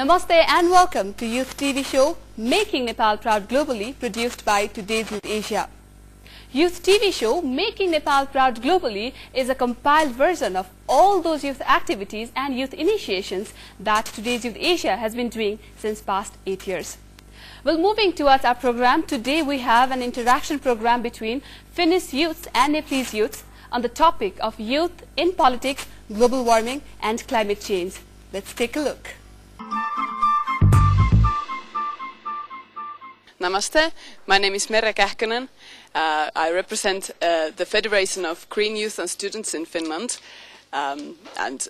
Namaste and welcome to Youth TV show Making Nepal Proud Globally, produced by Today's Youth Asia. Youth TV show Making Nepal Proud Globally is a compiled version of all those youth activities and youth initiations that Today's Youth Asia has been doing since past 8 years. Well, moving towards our program, today we have an interaction program between Finnish youths and Nepalese youths on the topic of youth in politics, global warming and climate change. Let's take a look. Namaste, my name is Merja Kähkönen. I represent the Federation of Green Youth and Students in Finland, and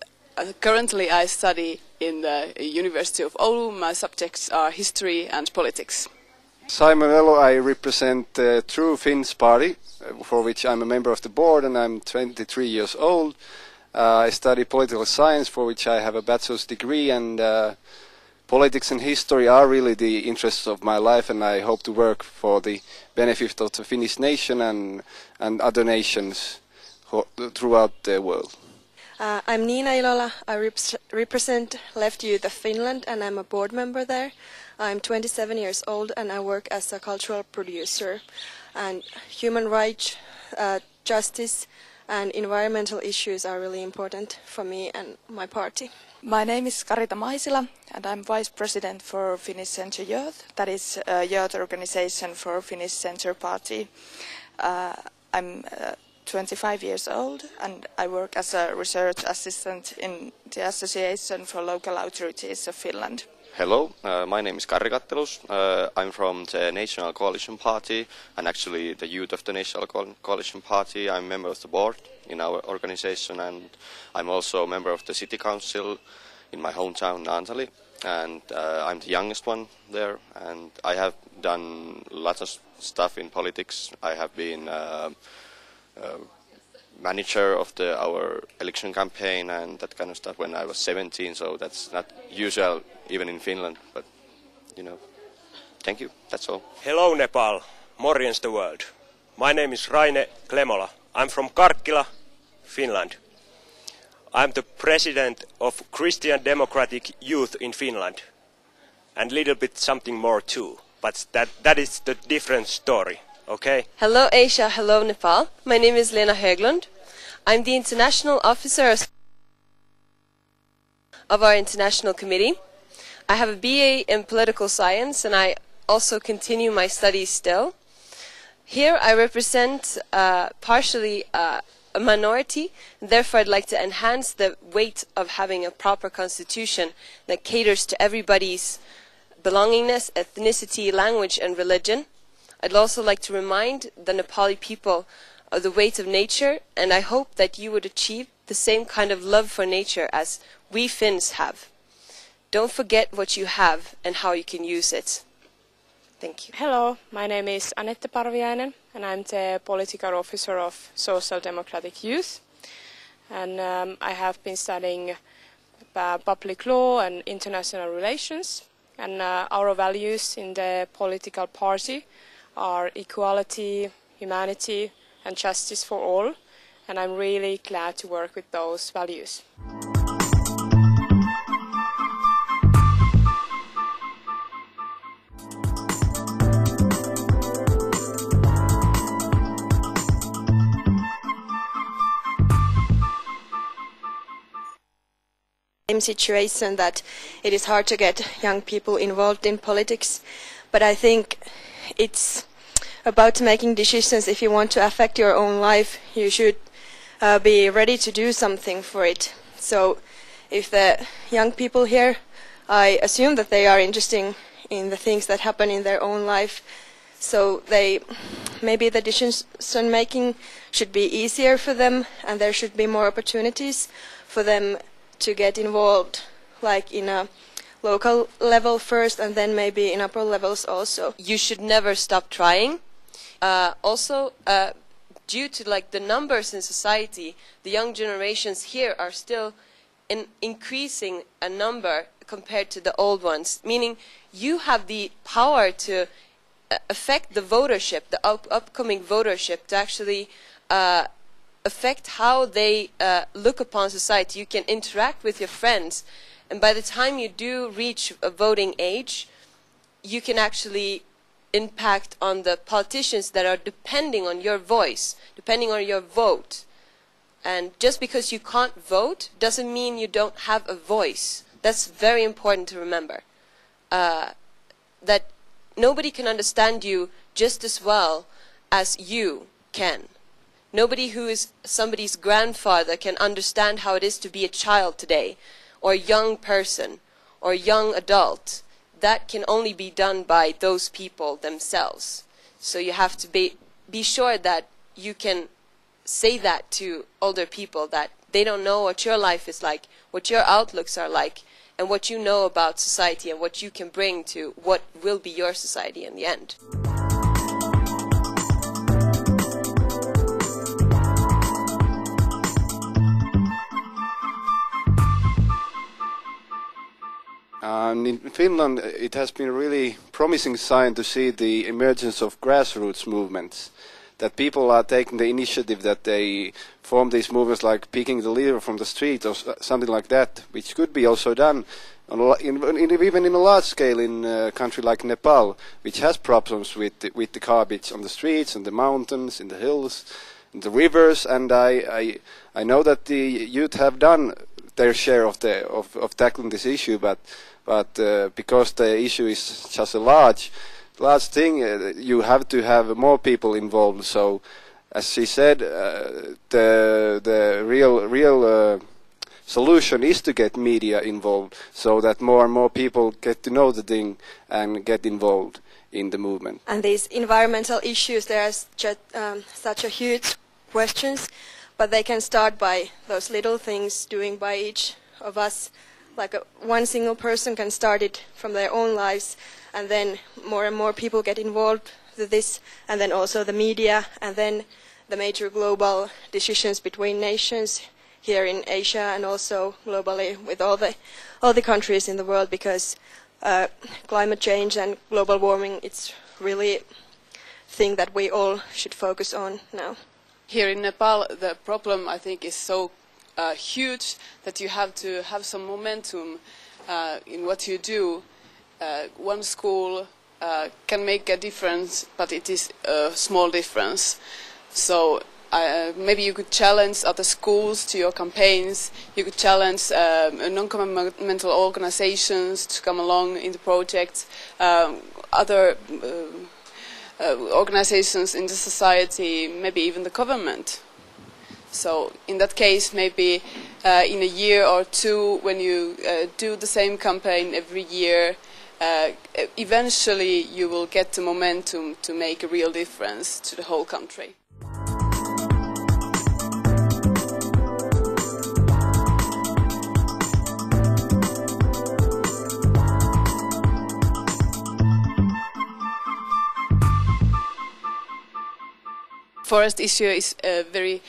currently I study in the University of Oulu. My subjects are history and politics. Simon Elo, I represent the True Finns Party, for which I'm a member of the board, and I'm 23 years old. I study political science, for which I have a bachelor's degree, and politics and history are really the interests of my life, and I hope to work for the benefit of the Finnish nation and other nations throughout the world. I'm Niina Ilola. I represent Left Youth of Finland, and I'm a board member there. I'm 27 years old and I work as a cultural producer. And human rights, justice and environmental issues are really important for me and my party. My name is Karita Maisila and I'm Vice President for Finnish Center Youth, that is a youth organization for Finnish Center Party. I'm 25 years old and I work as a research assistant in the Association for Local Authorities of Finland. Hello, my name is Karri Kattelus. I'm from the National Coalition Party and actually the youth of the National Coalition Party. I'm a member of the board in our organization and I'm also a member of the City Council in my hometown Naantali, and I'm the youngest one there, and I have done lots of stuff in politics. I have been manager of our election campaign and that kind of stuff when I was 17, so that's not usual even in Finland, but you know, thank you, that's all. Hello Nepal, morjens the world. My name is Raine Klemola. I'm from Karkkila, Finland. I'm the president of Christian Democratic Youth in Finland, and a little bit something more too, but that is the different story. Okay. Hello Asia, hello Nepal. My name is Lena Höglund. I'm the international officer of our international committee. I have a BA in political science and I also continue my studies still. Here I represent partially a minority, therefore I'd like to enhance the weight of having a proper constitution that caters to everybody's belongingness, ethnicity, language and religion. I'd also like to remind the Nepali people of the weight of nature, and I hope that you would achieve the same kind of love for nature as we Finns have. Don't forget what you have and how you can use it. Thank you. Hello, my name is Anette Parviainen and I'm the political officer of Social Democratic Youth. And I have been studying public law and international relations. And our values in the political party are equality, humanity and justice for all, and I'm really glad to work with those values. Situation that it is hard to get young people involved in politics, but I think it's about making decisions. If you want to affect your own life, you should be ready to do something for it. So if the young people here, I assume that they are interested in the things that happen in their own life, so maybe the decision making should be easier for them and there should be more opportunities for them to get involved, like in a local level first and then maybe in upper levels also. You should never stop trying. Also, due to the numbers in society, the young generations here are still increasing a number compared to the old ones, meaning you have the power to affect the votership, the upcoming votership, to actually affect how they look upon society. You can interact with your friends And by the time you do reach a voting age, you can actually impact on the politicians that are depending on your voice, depending on your vote. And just because you can't vote doesn't mean you don't have a voice. That's very important to remember. That nobody can understand you just as well as you can. Nobody who is somebody's grandfather can understand how it is to be a child today, or a young person, or a young adult. That can only be done by those people themselves. So you have to be sure that you can say that to older people, that they don't know what your life is like, what your outlooks are like, and what you know about society and what you can bring to what will be your society in the end. In Finland, it has been a really promising sign to see the emergence of grassroots movements. That people are taking the initiative, that they form these movements like picking the leader from the street or something like that, which could be also done even in a large scale in a country like Nepal, which has problems with the garbage on the streets and the mountains, in the hills, in the rivers. And I know that the youth have done their share of tackling this issue, but because the issue is just a large thing, you have to have more people involved. So, as she said, the real solution is to get media involved, so that more and more people get to know the thing and get involved in the movement. And these environmental issues, they are such a huge questions, but they can start by those little things doing by each of us. Like one single person can start it from their own lives, and then more and more people get involved with this, and then also the media, and then the major global decisions between nations here in Asia and also globally with all the countries in the world, because climate change and global warming, it's really a thing that we all should focus on now. Here in Nepal, the problem, I think, is so huge that you have to have some momentum in what you do. One school can make a difference, but it is a small difference. So maybe you could challenge other schools to your campaigns. You could challenge non-governmental organizations to come along in the project. Other organizations in the society, maybe even the government. So in that case, maybe in a year or two, when you do the same campaign every year, eventually you will get the momentum to make a real difference to the whole country. Forest issue is very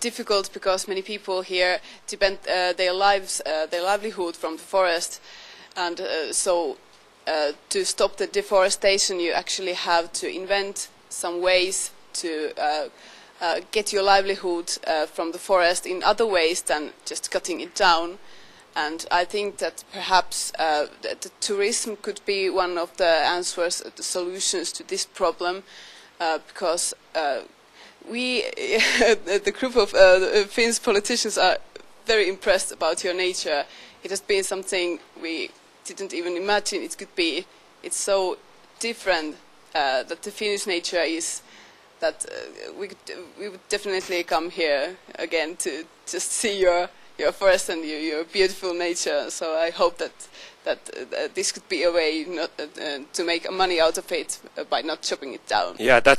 difficult because many people here depend their livelihood from the forest, and so to stop the deforestation you actually have to invent some ways to get your livelihood from the forest in other ways than just cutting it down. And I think that perhaps the tourism could be one of the answers, the solutions to this problem, because we, the group of Finnish politicians, are very impressed about your nature. It has been something we didn't even imagine it could be. It's so different that the Finnish nature is that we would definitely come here again to just see your forest and your beautiful nature. So I hope that this could be a way not to make money out of it by not chopping it down. Yeah, that's